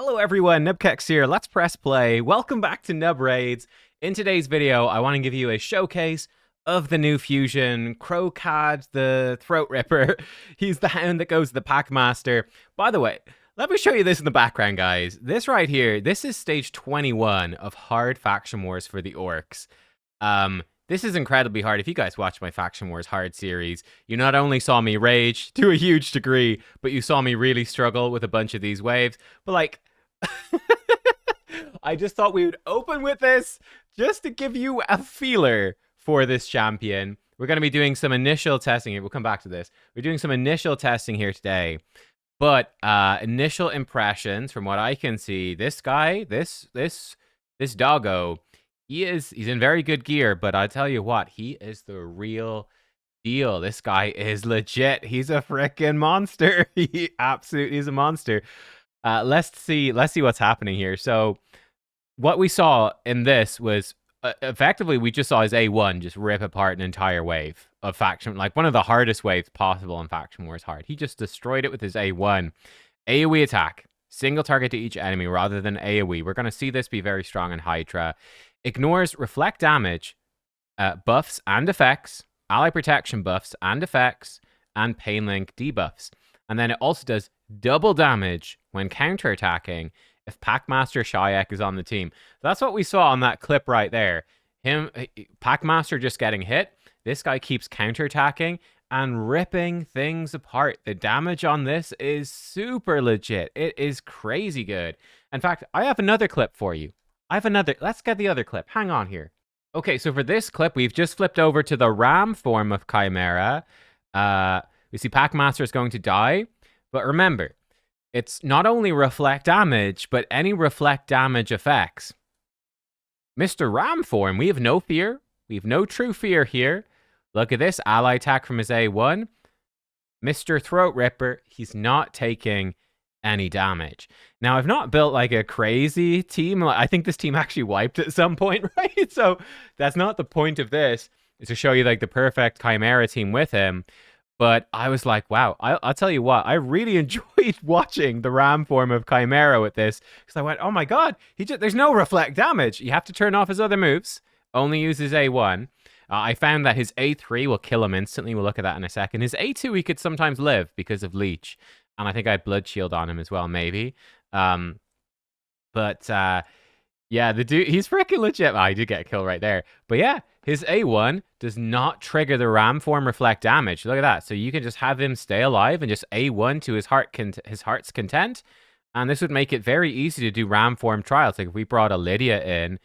Hello everyone, nubkeks here. Let's press play. Welcome back to Nub Raids. In today's video, I want to give you a showcase of the new fusion, Kro'khad the Throatripper. He's the hound that goes to the Packmaster. By the way, let me show you this in the background, guys. This right here, this is stage 21 of hard faction wars for the orcs. This is incredibly hard. If you guys watch my Faction Wars Hard series, you not only saw me rage to a huge degree, but you saw me really struggle with a bunch of these waves. But like, I just thought we would open with this just to give you a feeler for this champion. We're going to be doing some initial testing here. We'll come back to this. We're doing some initial testing here today. But initial impressions from what I can see, this guy, this doggo, he's in very good gear, but I tell you what, he is the real deal. This guy is legit. He's a freaking monster. He absolutely is a monster. Let's see what's happening here. So what we saw in this was effectively we just saw his A1 just rip apart an entire wave of faction, like one of the hardest waves possible in Faction Wars Hard. He just destroyed it with his A1. AoE attack, single target to each enemy rather than AoE. We're going to see this be very strong in Hydra. Ignores reflect damage, buffs and effects, ally protection buffs and effects, and pain link debuffs. And then it also does double damage when counterattacking if Packmaster Shayak is on the team. That's what we saw on that clip right there. Packmaster just getting hit. This guy keeps counterattacking and ripping things apart. The damage on this is super legit. It is crazy good. In fact, I have another clip for you. Let's get the other clip. Hang on here. Okay, so for this clip, we've just flipped over to the Ram form of Chimera. We see Packmaster is going to die. But remember, it's not only reflect damage, but any reflect damage effects. Mr. Ram form, we have no fear. We have no true fear here. Look at this, ally attack from his A1. Mr. Throatripper, he's not taking any damage. Now, I've not built like a crazy team. I think this team actually wiped at some point, right? So that's not the point of this, is to show you like the perfect Chimera team with him. But I was like, wow, I'll tell you what, I really enjoyed watching the Ram form of Chimera with this, because I went, oh my god, there's no reflect damage. You have to turn off his other moves, only use his A1. I found that his A3 will kill him instantly. We'll look at that in a second. His A2 he could sometimes live because of Leech. And I think I had Blood Shield on him as well, maybe. Yeah, the dude, he's freaking legit. Oh, I did get a kill right there. But yeah, his A1 does not trigger the Ram form reflect damage. Look at that. So you can just have him stay alive and just A1 to his heart's content. And this would make it very easy to do Ram form trials. Like if we brought a Lydia in,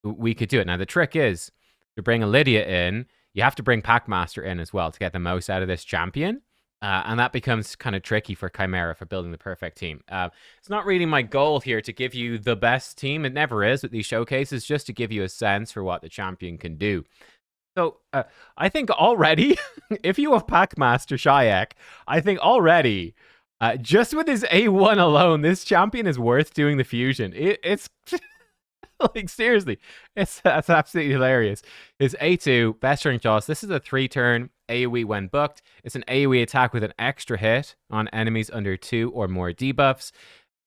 we could do it. Now the trick is, to bring a Lydia in, you have to bring Packmaster in as well to get the most out of this champion. And that becomes kind of tricky for Chimera for building the perfect team. It's not really my goal here to give you the best team. It never is with these showcases, just to give you a sense for what the champion can do. So I think already, if you have Packmaster Shayak, I think already, just with his A1 alone, this champion is worth doing the fusion. It's... like, seriously, that's absolutely hilarious. His A2, Best Strength Jaws. This is a 3-turn AoE when booked. It's an AoE attack with an extra hit on enemies under 2 or more debuffs.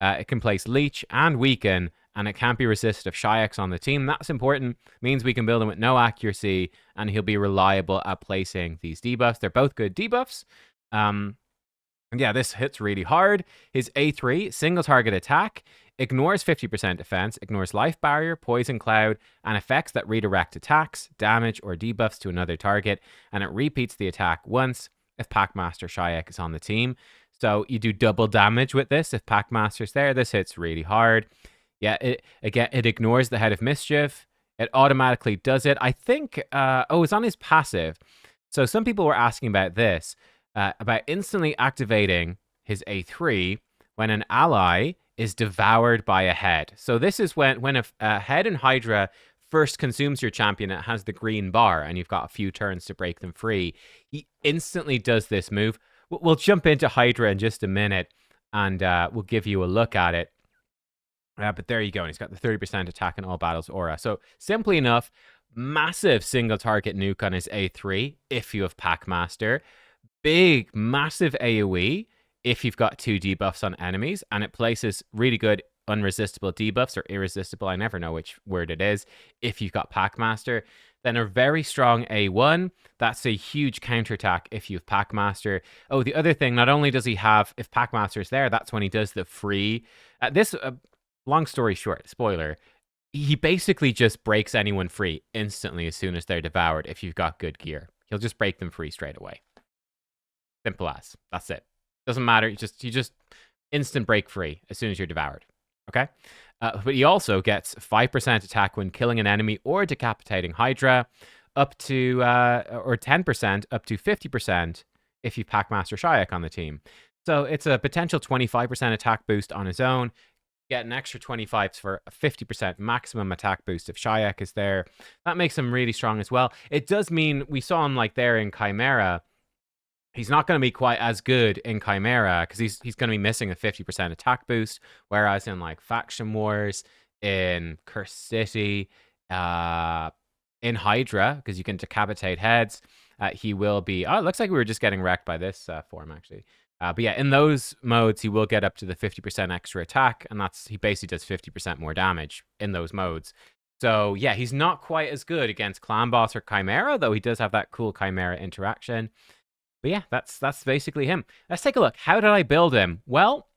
It can place Leech and Weaken, and it can't be resisted if Shayak's on the team. That's important. Means we can build him with no accuracy, and he'll be reliable at placing these debuffs. They're both good debuffs. Yeah, this hits really hard. His A3, single target attack, ignores 50% defense, ignores life barrier, poison cloud, and effects that redirect attacks, damage, or debuffs to another target, and it repeats the attack once if Packmaster Shayak is on the team. So you do double damage with this if Packmaster's there. This hits really hard. Yeah, it ignores the Head of Mischief. It automatically does it. I think, it's on his passive. So some people were asking about this, about instantly activating his A3 when an ally is devoured by a head. So this is when a head in Hydra first consumes your champion, it has the green bar, and you've got a few turns to break them free. He instantly does this move. We'll jump into Hydra in just a minute, and we'll give you a look at it. But there you go. And he's got the 30% attack in all battles aura. So simply enough, massive single target nuke on his A3 if you have Packmaster. Big, massive AoE if you've got 2 debuffs on enemies, and it places really good unresistible debuffs or irresistible, I never know which word it is, if you've got Packmaster. Then a very strong A1. That's a huge counterattack if you have Packmaster. Oh, the other thing, not only does he have, if Packmaster's there, that's when he does the free. Long story short, spoiler, he basically just breaks anyone free instantly as soon as they're devoured if you've got good gear. He'll just break them free straight away. Simple as. That's it. Doesn't matter. You just instant break free as soon as you're devoured. Okay? But he also gets 5% attack when killing an enemy or decapitating Hydra, up to, or 10% up to 50% if you Packmaster Shayak on the team. So it's a potential 25% attack boost on his own. Get an extra 25 for a 50% maximum attack boost if Shayak is there. That makes him really strong as well. It does mean we saw him like there in Chimera. He's not going to be quite as good in Chimera because he's going to be missing a 50% attack boost, whereas in like Faction Wars, in Curse City, in Hydra, because you can decapitate heads, he will be... Oh, it looks like we were just getting wrecked by this form, actually. But yeah, in those modes, he will get up to the 50% extra attack, and he basically does 50% more damage in those modes. So yeah, he's not quite as good against Clan Boss or Chimera, though he does have that cool Chimera interaction. But yeah, that's basically him. Let's take a look. How did I build him? Well,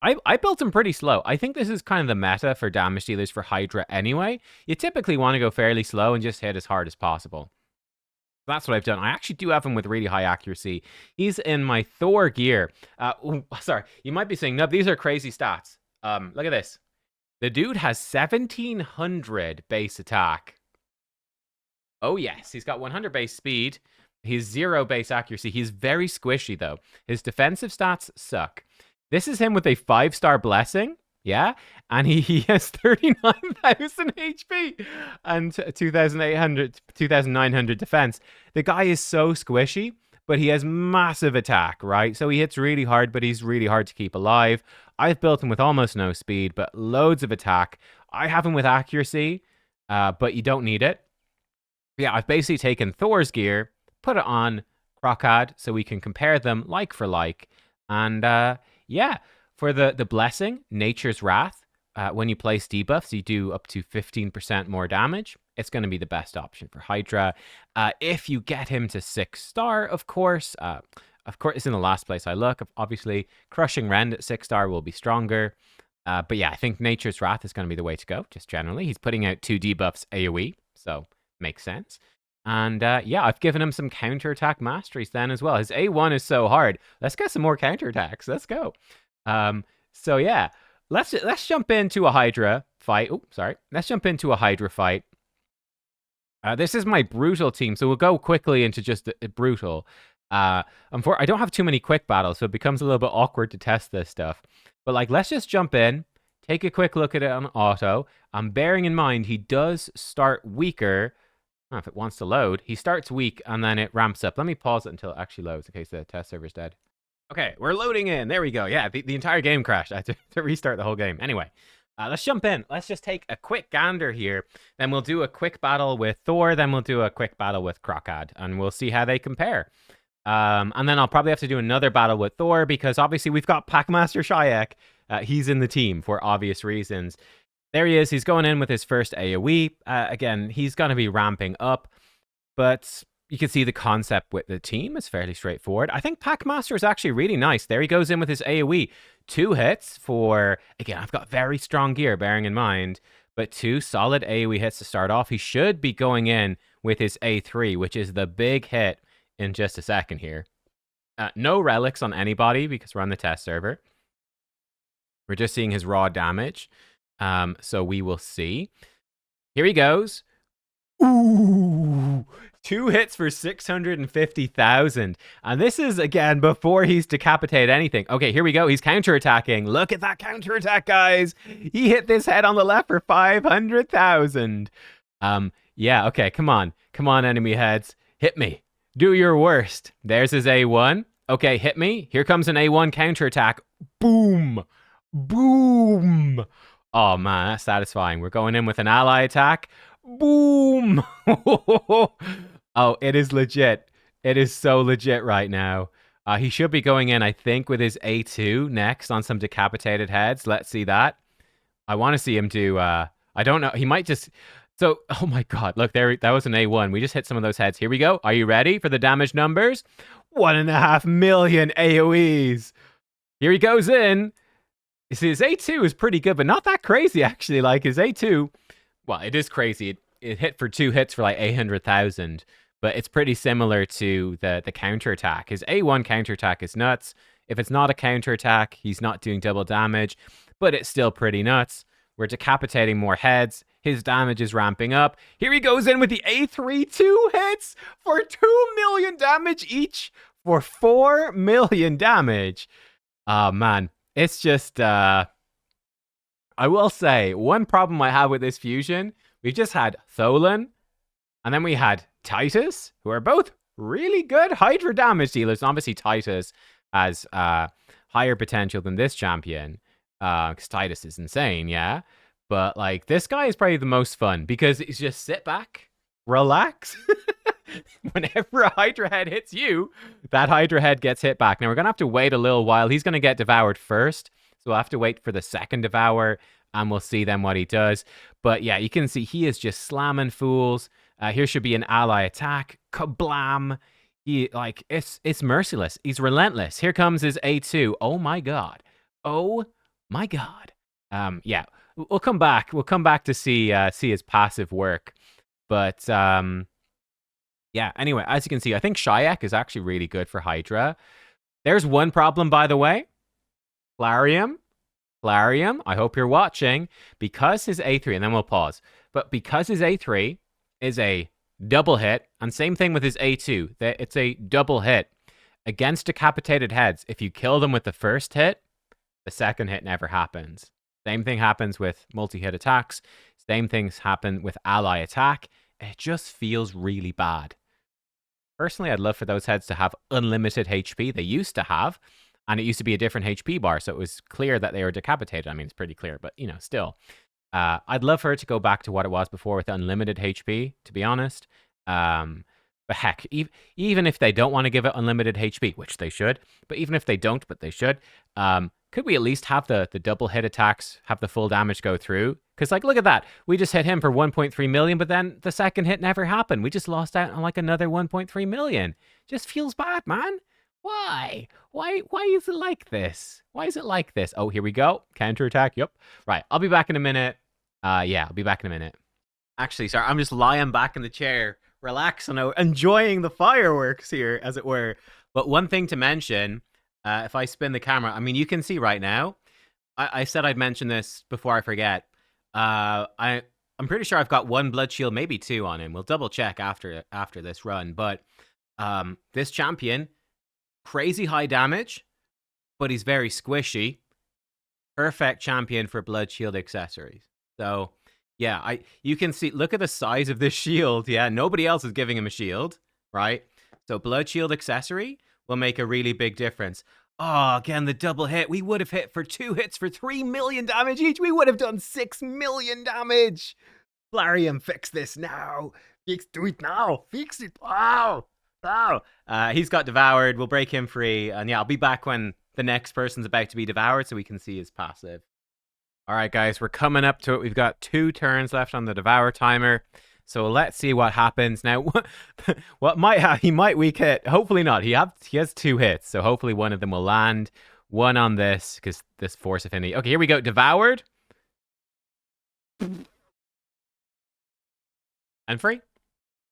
I built him pretty slow. I think this is kind of the meta for damage dealers for Hydra anyway. You typically want to go fairly slow and just hit as hard as possible. That's what I've done. I actually do have him with really high accuracy. He's in my Thor gear. Sorry, you might be saying, no, these are crazy stats. Look at this. The dude has 1,700 base attack. Oh yes, he's got 100 base speed. He's 0 base accuracy. He's very squishy, though. His defensive stats suck. This is him with a 5-star blessing, yeah? And he has 39,000 HP and 2,900 defense. The guy is so squishy, but he has massive attack, right? So he hits really hard, but he's really hard to keep alive. I've built him with almost no speed, but loads of attack. I have him with accuracy, but you don't need it. Yeah, I've basically taken Thor's gear, put it on Kro'khad so we can compare them like for like. And yeah, for the blessing, Nature's Wrath, when you place debuffs, you do up to 15% more damage. It's going to be the best option for Hydra. If you get him to 6-star, of course, it's in the last place I look. Obviously, Crushing Rend at 6-star will be stronger. But yeah, I think Nature's Wrath is going to be the way to go, just generally. He's putting out 2 debuffs AoE, so makes sense. And yeah, I've given him some counterattack masteries then as well. His A1 is so hard. Let's get some more counterattacks. Let's go. So yeah, let's jump into a Hydra fight. Oh, sorry. Let's jump into a Hydra fight. This is my brutal team, so we'll go quickly into just the brutal. I don't have too many quick battles, so it becomes a little bit awkward to test this stuff. But like, let's just jump in, take a quick look at it on auto. Bearing in mind, he does start weaker. If it wants to load, he starts weak and then it ramps up. Let me pause it until it actually loads in case the test server's dead. Okay, we're loading in. There we go. Yeah, the entire game crashed. I had to restart the whole game. Anyway, let's jump in. Let's just take a quick gander here. Then we'll do a quick battle with Thor. Then we'll do a quick battle with Kro'khad. And we'll see how they compare. And then I'll probably have to do another battle with Thor because obviously we've got Packmaster Shayak. He's in the team for obvious reasons. There he is. He's going in with his first AoE. Again, he's going to be ramping up, but you can see the concept with the team is fairly straightforward. I think Packmaster is actually really nice. There he goes in with his AoE. 2 hits for, again, I've got very strong gear, bearing in mind, but 2 solid AoE hits to start off. He should be going in with his A3, which is the big hit in just a second here. No relics on anybody because we're on the test server. We're just seeing his raw damage. So we will see. Here he goes. Ooh, 2 hits for 650,000. And this is, again, before he's decapitated anything. Okay, here we go. He's counterattacking. Look at that counterattack, guys. He hit this head on the left for 500,000. Yeah, okay, come on. Come on, enemy heads. Hit me. Do your worst. There's his A1. Okay, hit me. Here comes an A1 counterattack. Boom. Boom. Oh, man, that's satisfying. We're going in with an ally attack. Boom. Oh, it is legit. It is so legit right now. He should be going in, I think, with his A2 next on some decapitated heads. Let's see that. I want to see him do. I don't know. He might just. So, oh my God! Look there. That was an A1. We just hit some of those heads. Here we go. Are you ready for the damage numbers? 1.5 million AOE's. Here he goes in. You see, his A2 is pretty good, but not that crazy actually. Like his A2, well, it is crazy. It hit for 2 hits for like 800,000, but it's pretty similar to the counterattack. His A1 counterattack is nuts. If it's not a counterattack, he's not doing double damage, but it's still pretty nuts. We're decapitating more heads. His damage is ramping up. Here he goes in with the A3, 2 hits for 2 million damage each for 4 million damage. Oh, man. It's just, I will say, one problem I have with this fusion, we've just had Tholan, and then we had Titus, who are both really good Hydra damage dealers. Obviously, Titus has higher potential than this champion, because Titus is insane, yeah? But, like, this guy is probably the most fun, because it's just sit back, relax. Whenever a Hydra head hits you, that Hydra head gets hit back. Now, we're going to have to wait a little while. He's going to get devoured first, so we'll have to wait for the second devour, and we'll see then what he does. But, yeah, you can see he is just slamming fools. Here should be an ally attack. Kablam! He, like, it's merciless. He's relentless. Here comes his A2. Oh, my God. Oh, my God. Yeah, we'll come back. We'll come back to see his passive work. But, yeah, anyway, as you can see, I think Shayak is actually really good for Hydra. There's one problem, by the way. Flarium, I hope you're watching. Because his A3, and then we'll pause. But because his A3 is a double hit, and same thing with his A2, it's a double hit. Against decapitated heads, if you kill them with the first hit, the second hit never happens. Same thing happens with multi-hit attacks. Same things happen with ally attack. It just feels really bad. Personally, I'd love for those heads to have unlimited HP. They used to have, and it used to be a different HP bar, so it was clear that they were decapitated. I mean, it's pretty clear, but, you know, still. I'd love for it to go back to what it was before with unlimited HP, to be honest. But heck, even if they don't want to give it unlimited HP, which they should, but even if they don't, but they should, could we at least have the double hit attacks, have the full damage go through? Because, like, look at that. We just hit him for 1.3 million, but then the second hit never happened. We just lost out on, like, another 1.3 million. Just feels bad, man. Why? Why is it like this? Why is it like this? Oh, here we go. Counterattack. Yep. Right. I'll be back in a minute. Yeah, I'll be back in a minute. Actually, sorry. I'm just lying back in the chair, relaxing, enjoying the fireworks here, as it were. But one thing to mention, if I spin the camera, I mean, you can see right now, I said I'd mention this before I forget. I'm pretty sure I've got 1 blood shield, maybe 2 on him. We'll double check after this run. But this champion, crazy high damage, but he's very squishy. Perfect champion for blood shield accessories. So yeah, you can see, look at the size of this shield. Yeah, nobody else is giving him a shield, right? So blood shield accessory will make a really big difference. Oh, again, the double hit. We would have hit for 2 hits for 3 million damage each. We would have done 6 million damage. Flarium, fix this now. Do it now. Fix it. Wow. Wow. He's got devoured. We'll break him free. And yeah, I'll be back when the next person's about to be devoured so we can see his passive. All right, guys, we're coming up to it. We've got 2 turns left on the devour timer. So let's see what happens. Now, what might happen, he might weak hit. Hopefully not. He has 2 hits, so hopefully one of them will land. 1 on this, because this force affinity. Okay, here we go. Devoured. And free.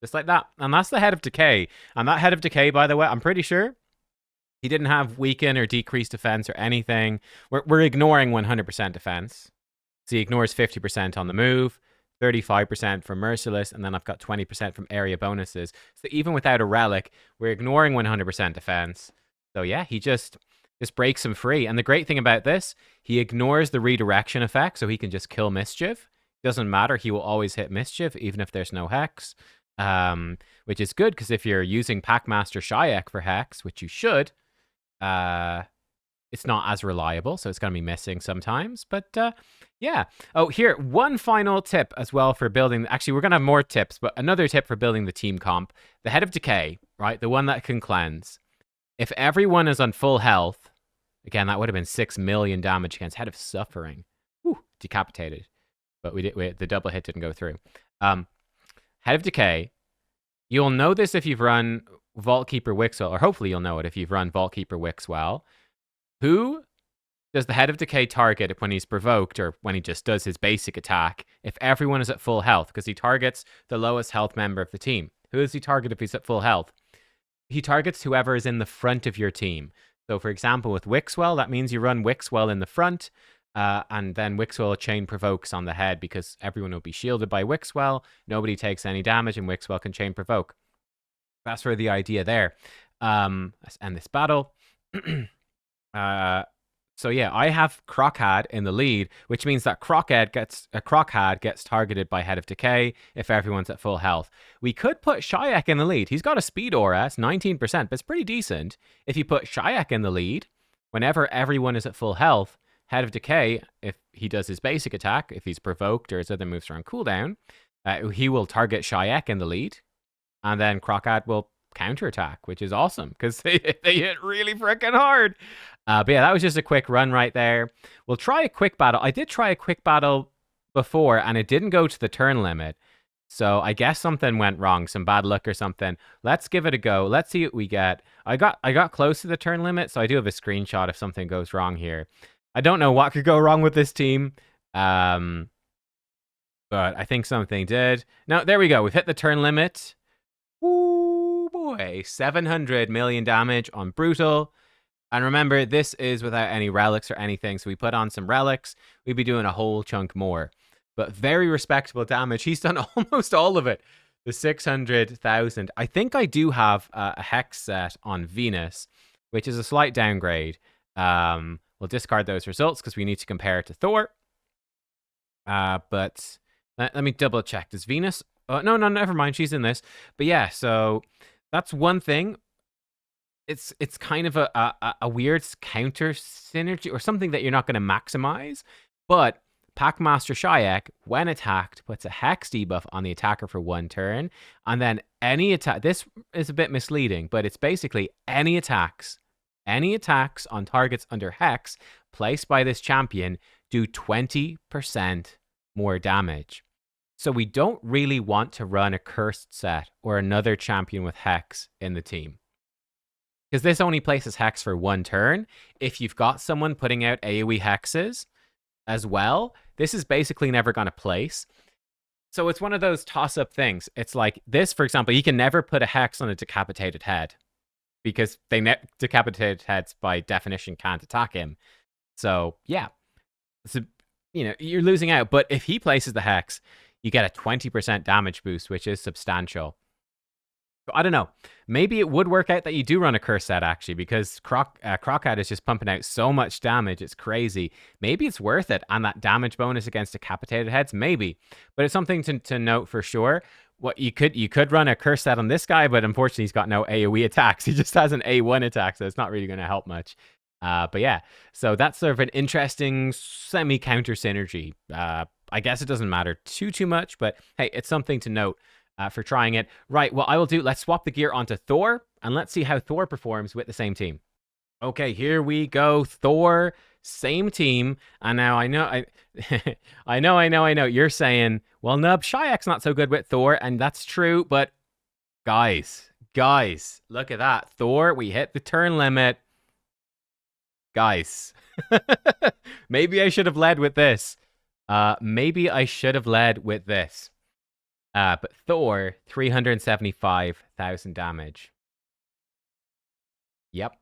Just like that. And that's the Head of Decay. And that Head of Decay, by the way, I'm pretty sure he didn't have weaken or decreased defense or anything. We're ignoring 100% defense. So he ignores 50% on the move. 35% from Merciless, and then I've got 20% from area bonuses. So even without a relic, we're ignoring 100% defense. So yeah, he just breaks him free. And the great thing about this, he ignores the redirection effect, so he can just kill Mischief. Doesn't matter, he will always hit Mischief, even if there's no Hex. Which is good, because if you're using Packmaster Shayak for Hex, which you should, it's not as reliable, so it's going to be missing sometimes. But yeah. Oh, here, one final tip as well for building. Actually, we're going to have more tips, but another tip for building the team comp. The Head of Decay, right? The one that can cleanse. If everyone is on full health, again, that would have been 6 million damage against Head of Suffering. Whew, decapitated. But the double hit didn't go through. Head of Decay. You'll know this if you've run Vault Keeper Wixwell, or hopefully you'll know it if you've run Vault Keeper Wixwell. Who does the Head of Decay target when he's provoked, or when he just does his basic attack, if everyone is at full health? Because he targets the lowest health member of the team. Who does he target if he's at full health? He targets whoever is in the front of your team. So, for example, with Wixwell, that means you run Wixwell in the front, and then Wixwell chain provokes on the head because everyone will be shielded by Wixwell. Nobody takes any damage, and Wixwell can chain provoke. That's for the idea there. Let's end this battle. So yeah, I have Kro'khad in the lead, which means that Kro'khad gets targeted by Head of Decay if everyone's at full health. We could put Shayak in the lead. He's got a speed aura, it's 19%, but it's pretty decent. If you put Shayak in the lead, whenever everyone is at full health, Head of Decay, if he does his basic attack, if he's provoked or his other moves are on cooldown, he will target Shayak in the lead, and then Kro'khad will counterattack, which is awesome because they hit really freaking hard. But yeah, that was just a quick run right there. We'll try a quick battle. I did try a quick battle before, and it didn't go to the turn limit. So I guess something went wrong, some bad luck or something. Let's give it a go. Let's see what we get. I got close to the turn limit, so I do have a screenshot if something goes wrong here. I don't know what could go wrong with this team. But I think something did. No, there we go. We've hit the turn limit. Ooh, boy. 700 million damage on Brutal. And remember, this is without any relics or anything. So we put on some relics, we'd be doing a whole chunk more. But very respectable damage. He's done almost all of it. The 600,000. I think I do have a Hex set on Venus, which is a slight downgrade. We'll discard those results because we need to compare it to Thor. But let me double check. Does Venus... no, never mind. She's in this. But yeah, so that's one thing. It's kind of a weird counter synergy or something that you're not going to maximize. But Packmaster Shayak, when attacked, puts a Hex debuff on the attacker for 1 turn. And then any attack... This is a bit misleading, but it's basically any attacks on targets under Hex placed by this champion do 20% more damage. So we don't really want to run a Cursed set or another champion with Hex in the team, because this only places Hex for 1 turn. If you've got someone putting out AoE Hexes as well, this is basically never going to place. So it's one of those toss-up things. It's like this, for example, you can never put a Hex on a decapitated head because decapitated heads by definition can't attack him. So yeah, so, you're losing out. But if he places the Hex, you get a 20% damage boost, which is substantial. I don't know. Maybe it would work out that you do run a curse set, actually, because Kro'khad is just pumping out so much damage. It's crazy. Maybe it's worth it. And that damage bonus against decapitated heads, maybe. But it's something to note for sure. What you could run a curse set on this guy, but unfortunately he's got no AoE attacks. He just has an A1 attack, so it's not really going to help much. But yeah, so that's sort of an interesting semi-counter synergy. I guess it doesn't matter too much, but hey, it's something to note for trying it. Right, well, I will do, let's swap the gear onto Thor, and let's see how Thor performs with the same team. Okay, here we go. Thor, same team. And now I know, I know. You're saying, well, Nub, Shayak's not so good with Thor, and that's true, but guys, look at that. Thor, we hit the turn limit. Guys, maybe I should have led with this. But Thor, 375,000 damage. Yep.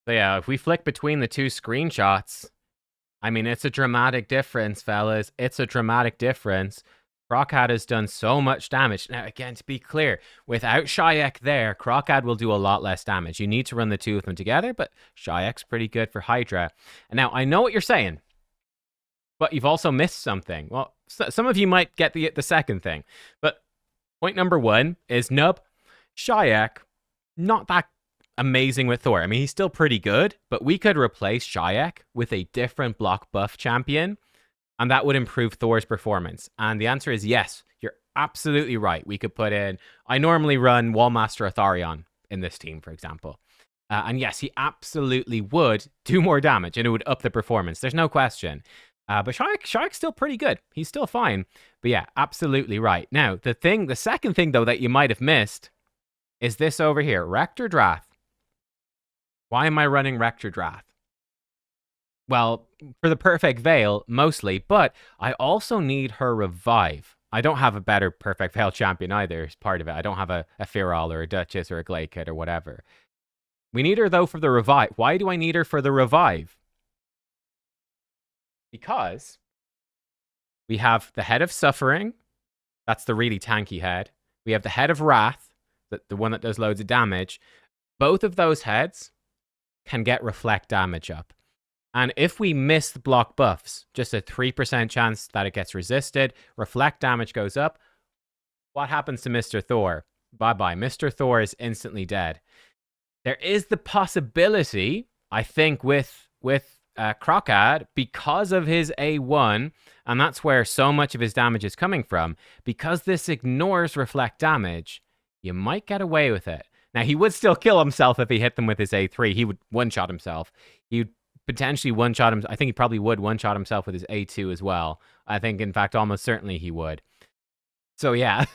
So yeah, if we flick between the two screenshots, I mean, it's a dramatic difference, fellas. It's a dramatic difference. Kro'khad has done so much damage. Now, again, to be clear, without Shayak there, Kro'khad will do a lot less damage. You need to run the two of them together, but Shayak's pretty good for Hydra. And now, I know what you're saying, but you've also missed something. Well, some of you might get the second thing. But point number 1 is Nub, Shayak, not that amazing with Thor. I mean, he's still pretty good, but we could replace Shayak with a different block buff champion, and that would improve Thor's performance. And the answer is yes, you're absolutely right. We could put in, I normally run Wallmaster Atharion in this team, for example. And yes, he absolutely would do more damage, and it would up the performance. There's no question. But Sharik's still pretty good. He's still fine. But yeah, absolutely right. Now, the second thing though that you might have missed is this over here, Rector Drath. Why am I running Rector Drath? Well, for the Perfect Veil, mostly, but I also need her revive. I don't have a better Perfect Veil champion either, as part of it. I don't have a Firol or a Duchess or a Glaykit or whatever. We need her, though, for the revive. Why do I need her for the revive? Because we have the Head of Suffering. That's the really tanky head. We have the Head of Wrath, the one that does loads of damage. Both of those heads can get reflect damage up. And if we miss the block buffs, just a 3% chance that it gets resisted, reflect damage goes up. What happens to Mr. Thor? Bye-bye. Mr. Thor is instantly dead. There is the possibility, I think, with Kro'khad, because of his A1, and that's where so much of his damage is coming from, because this ignores reflect damage, you might get away with it. Now, he would still kill himself if he hit them with his A3. He would one-shot himself. He would potentially one-shot him. I think he probably would one-shot himself with his A2 as well. I think, in fact, almost certainly he would. So, yeah,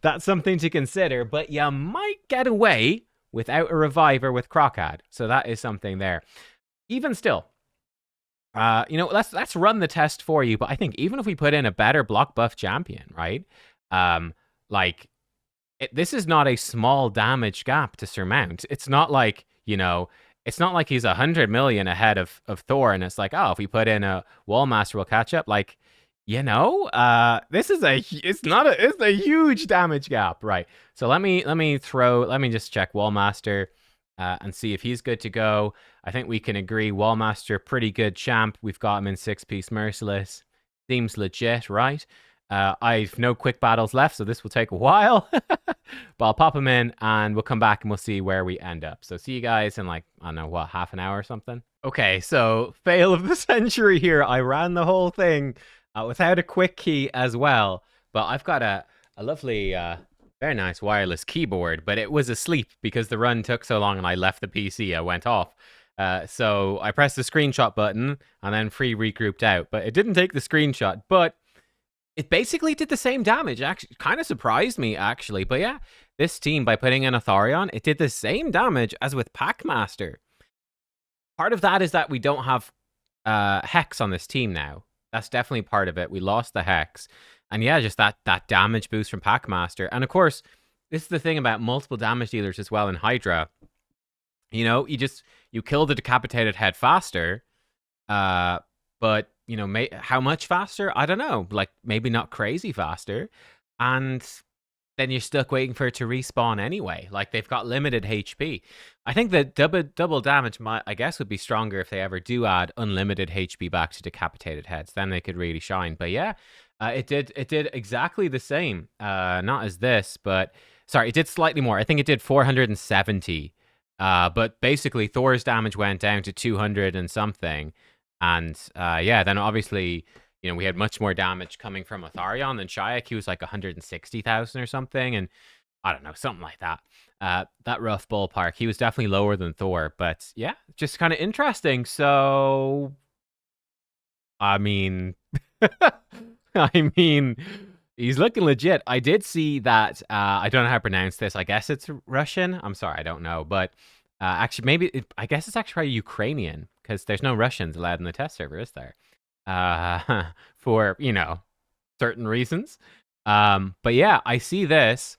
that's something to consider. But you might get away without a reviver with Kro'khad. So that is something there. Even still, let's run the test for you. But I think even if we put in a better block buff champion, right? This is not a small damage gap to surmount. It's not like, it's not like he's 100 million ahead of Thor, and it's like, oh, if we put in a Wallmaster, we'll catch up. Like, this is it's a huge damage gap, right? So let me just check Wallmaster and see if he's good to go. I think we can agree Wallmaster, pretty good champ. We've got him in 6-piece Merciless. Seems legit, right? I've no quick battles left, so this will take a while. But I'll pop him in, and we'll come back, and we'll see where we end up. So see you guys in, like, I don't know, what, half an hour or something? Okay, so fail of the century here. I ran the whole thing without a quick key as well. But I've got a lovely, very nice wireless keyboard, but it was asleep because the run took so long and I left the PC. I went off. So I pressed the screenshot button and then free regrouped out. But it didn't take the screenshot, but it basically did the same damage. Actually, kind of surprised me, actually. But yeah, this team, by putting in a Thorion, it did the same damage as with Packmaster. Part of that is that we don't have Hex on this team now. That's definitely part of it. We lost the Hex. And yeah, just that damage boost from Packmaster. And of course, this is the thing about multiple damage dealers as well in Hydra. You kill the decapitated head faster, but how much faster? I don't know. Like, maybe not crazy faster. And then you're stuck waiting for it to respawn anyway. Like, they've got limited HP. I think that double damage would be stronger if they ever do add unlimited HP back to decapitated heads. Then they could really shine. But yeah, it did exactly the same. Not as this, but sorry, it did slightly more. I think it did 470. But basically, Thor's damage went down to 200 and something. And then obviously, we had much more damage coming from Atharion than Shayak. He was like 160,000 or something. And I don't know, something like that. That rough ballpark. He was definitely lower than Thor. But yeah, just kind of interesting. So, I mean, he's looking legit. I did see that, I don't know how to pronounce this. I guess it's Russian. I'm sorry, I don't know. But actually, I guess it's actually probably Ukrainian, because there's no Russians allowed in the test server, is there? For, certain reasons. But yeah, I see this,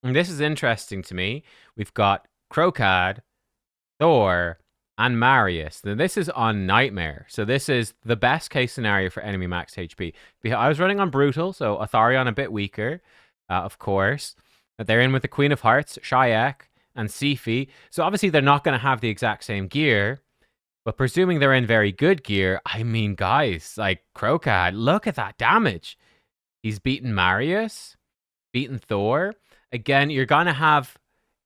and this is interesting to me. We've got Kro'khad, Thor, and Marius. Now, this is on Nightmare, so this is the best case scenario for enemy max HP. I was running on Brutal, so Atharion a bit weaker, of course. They're in with the Queen of Hearts, Shayak, and Sifi. So obviously they're not going to have the exact same gear, but presuming they're in very good gear, I mean, guys, like Kro'khad, look at that damage. He's beaten Marius, beaten Thor. Again, you're going to have,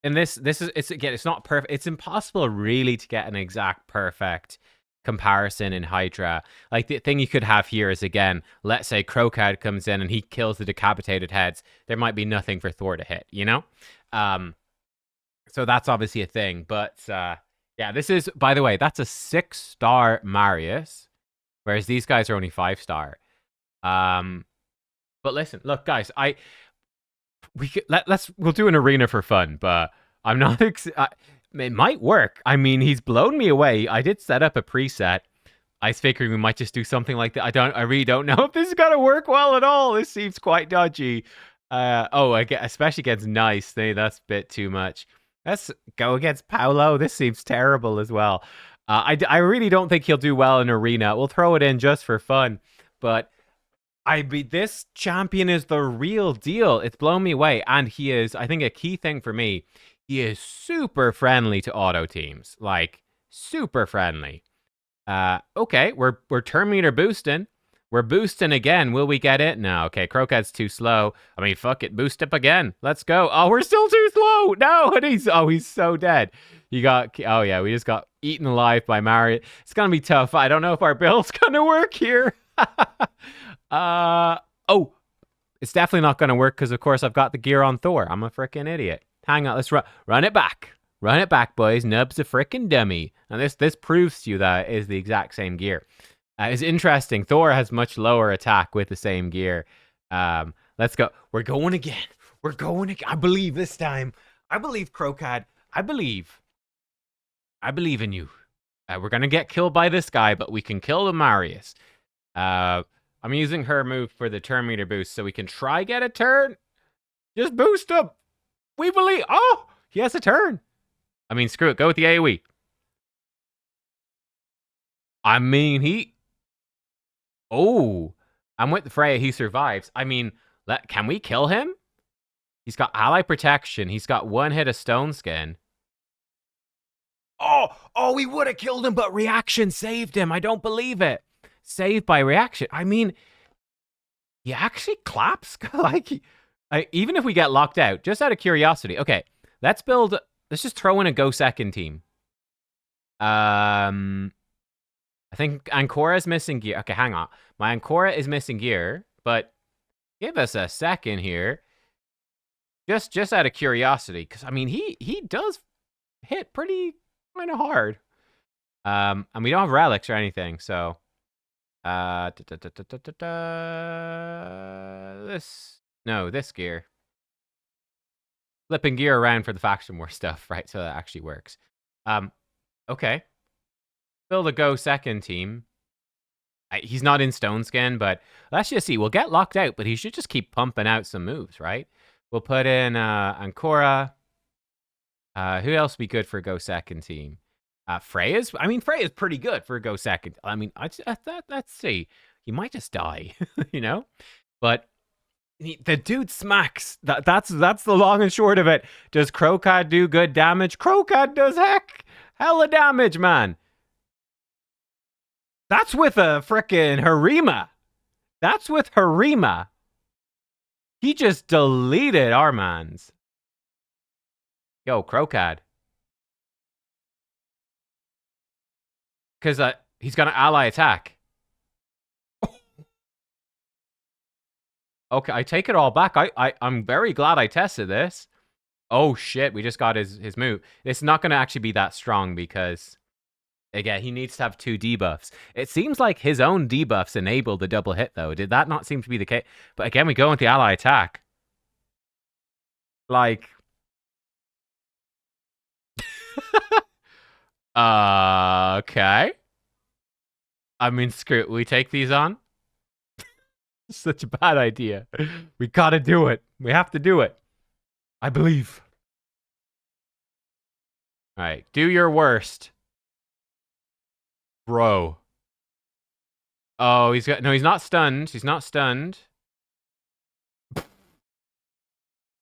and it's not perfect. It's impossible really to get an exact perfect comparison in Hydra. Like, the thing you could have here is, again, let's say Kro'khad comes in and he kills the decapitated heads. There might be nothing for Thor to hit, So that's obviously a thing. But yeah, this is, by the way, that's a 6-star Marius. Whereas these guys are only 5-star. But listen, look, guys, we'll do an arena for fun, but I'm not. It might work. I mean, he's blown me away. I did set up a preset. I was figuring we might just do something like that. I really don't know if this is gonna work well at all. This seems quite dodgy. Especially against Nice. That's a bit too much. Let's go against Paolo. This seems terrible as well. I really don't think he'll do well in arena. We'll throw it in just for fun, but this champion is the real deal. It's blown me away, and he is. I think a key thing for me, he is super friendly to auto teams, like super friendly. Okay, we're turn meter boosting. We're boosting again. Will we get it? No. Okay, Kro'khad's too slow. I mean, fuck it. Boost up again. Let's go. Oh, we're still too slow. No, and he's so dead. We just got eaten alive by Mario. It's gonna be tough. I don't know if our build's gonna work here. It's definitely not gonna work because, of course, I've got the gear on Thor. I'm a freaking idiot. Hang on, let's run it back. Run it back, boys. Nub's a freaking dummy. And this proves to you that it is the exact same gear. It's interesting. Thor has much lower attack with the same gear. Let's go. We're going again. We're going again. I believe this time. I believe, Kro'khad. I believe in you. We're going to get killed by this guy, but we can kill the Marius. I'm using her move for the turn meter boost so we can try get a turn. Just boost him. We believe. Oh, he has a turn. I mean, screw it. Go with the AoE. I mean, I'm with Freya. He survives. I mean, can we kill him? He's got ally protection. He's got one hit of stone skin. Oh, we would have killed him, but reaction saved him. I don't believe it. Saved by reaction. I mean, he actually claps. Even if we get locked out, just out of curiosity. Okay, let's just throw in a go second team. I think Ancora's missing gear. Okay, hang on. My Ancora is missing gear, but give us a second here. Just out of curiosity, because I mean he does hit pretty kind of hard. And we don't have relics or anything, so this gear. Flipping gear around for the faction war stuff, right? So that actually works. Okay. Build a go second team. He's not in stone skin, but let's just see. We'll get locked out, but he should just keep pumping out some moves, right? We'll put in Ancora. Who else would be good for a go second team? Freya's pretty good for a go second. I mean, let's see. He might just die, you know? But the dude smacks. That's the long and short of it. Does Kro'khad do good damage? Kro'khad does hella damage, man. That's with a frickin' Harima. That's with Harima. He just deleted our mans. Yo, Kro'khad. Because he's got an ally attack. Okay, I take it all back. I'm very glad I tested this. Oh, shit, we just got his move. It's not going to actually be that strong because, again, he needs to have 2 debuffs. It seems like his own debuffs enabled the double hit, though. Did that not seem to be the case? But again, we go into the ally attack. Like... okay. I mean, screw it. We take these on? Such a bad idea. We gotta do it. We have to do it. I believe. Alright, do your worst. Bro. Oh, he's not stunned. He's not stunned.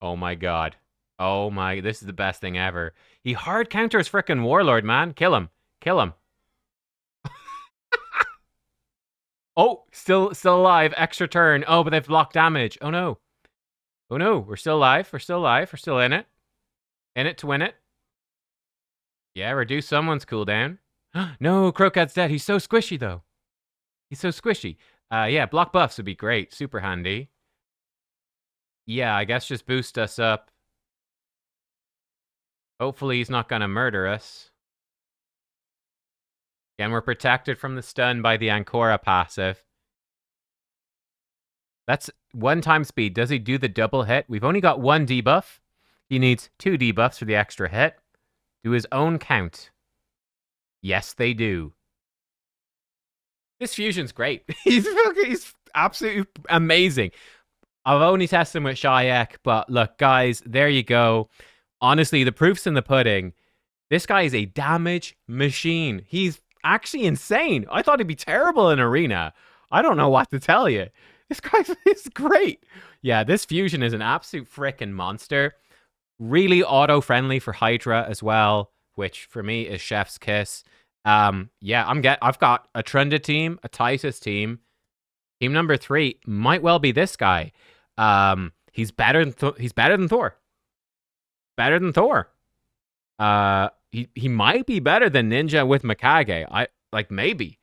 Oh my god. Oh my, this is the best thing ever. He hard counters frickin' Warlord, man. Kill him. Kill him. Oh, still alive. Extra turn. Oh, but they've blocked damage. Oh no. Oh no, we're still alive. We're still alive. We're still in it. In it to win it. Yeah, reduce someone's cooldown. No, Kro'khad's dead. He's so squishy, though. He's so squishy. Yeah, block buffs would be great. Super handy. Yeah, I guess just boost us up. Hopefully he's not gonna murder us. Again, we're protected from the stun by the Ancora passive. That's 1 time speed. Does he do the double hit? We've only got 1 debuff. He needs 2 debuffs for the extra hit. Do his own count. Yes, they do. This fusion's great. He's absolutely amazing. I've only tested him with Shayak, but look, guys, there you go. Honestly, the proof's in the pudding. This guy is a damage machine. He's actually insane. I thought he'd be terrible in Arena. I don't know what to tell you. This guy is great. Yeah, this fusion is an absolute freaking monster. Really auto-friendly for Hydra as well, which for me is chef's kiss. Yeah, I've got a Trunda team, a Titus team. Team number 3 might well be this guy. He's better than Thor. Better than Thor. He might be better than Ninja with Mikage. Maybe.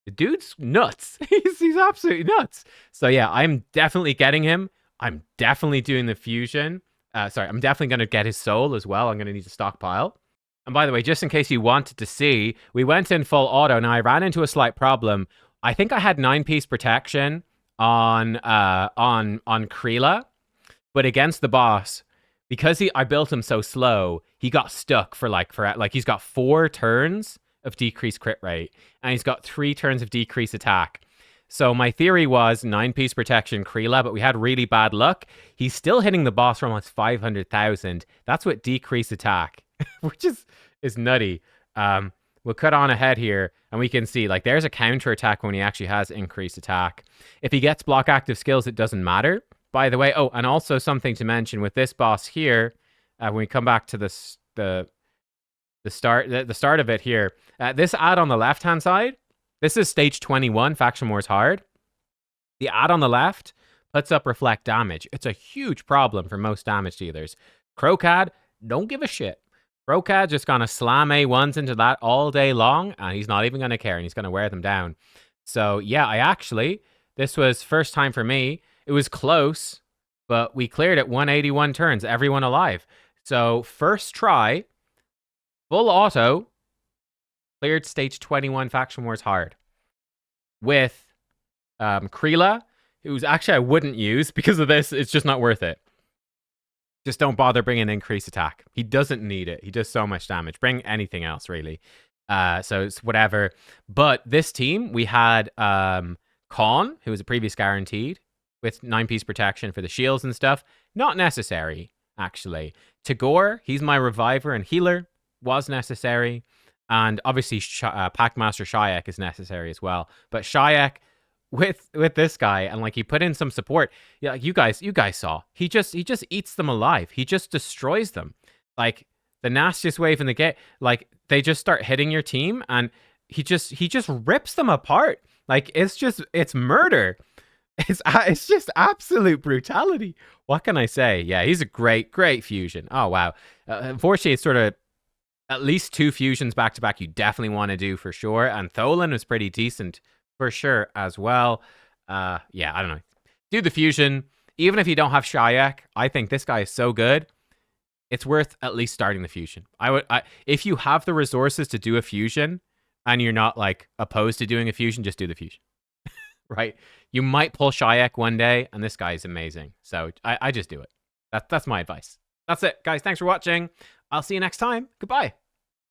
The dude's nuts. he's absolutely nuts. So yeah, I'm definitely getting him. I'm definitely doing the fusion. I'm definitely going to get his soul as well. I'm going to need to stockpile. And by the way, just in case you wanted to see, we went in full auto. Now I ran into a slight problem. I think I had 9-piece protection on Kreela, but against the boss, because I built him so slow, he got stuck for he's got 4 turns of decreased crit rate, and he's got 3 turns of decreased attack. So my theory was 9-piece protection Kreela, but we had really bad luck. He's still hitting the boss for almost 500,000. That's with decreased attack, which is nutty. We'll cut on ahead here, and we can see, there's a counter attack when he actually has increased attack. If he gets block active skills, it doesn't matter. By the way, and also something to mention with this boss here, when we come back to the start of it here, this ad on the left-hand side, this is stage 21, Faction Wars Hard. The ad on the left puts up reflect damage. It's a huge problem for most damage dealers. Kro'khad, don't give a shit. Kro'khad just gonna slam A1s into that all day long, and he's not even gonna care, and he's gonna wear them down. So yeah, this was first time for me. It was close, but we cleared it 181 turns, everyone alive. So first try, full auto, cleared stage 21 Faction Wars Hard. With Kreela, who's actually I wouldn't use because of this. It's just not worth it. Just don't bother bringing increased attack. He doesn't need it. He does so much damage. Bring anything else, really. So it's whatever. But this team, we had Khan, who was a previous guaranteed, with 9-piece protection for the shields and stuff. Not necessary, actually. Tagore, he's my reviver and healer. Was necessary. And obviously, Packmaster Shayak is necessary as well. But Shayak, with this guy, and he put in some support. Yeah, you guys saw. He just eats them alive. He just destroys them. The nastiest wave in the game. They just start hitting your team, and he just rips them apart. It's murder. It's just absolute brutality. What can I say? Yeah, he's a great fusion. Oh wow. Unfortunately, it's sort of at least 2 fusions back to back you definitely want to do for sure. And Tholan was pretty decent for sure as well. Yeah, I don't know. Do the fusion. Even if you don't have Shayak, I think this guy is so good. It's worth at least starting the fusion. If you have the resources to do a fusion and you're not opposed to doing a fusion, just do the fusion. Right? You might pull Shayak one day, and this guy is amazing. So I just do it. That's my advice. That's it, guys. Thanks for watching. I'll see you next time. Goodbye.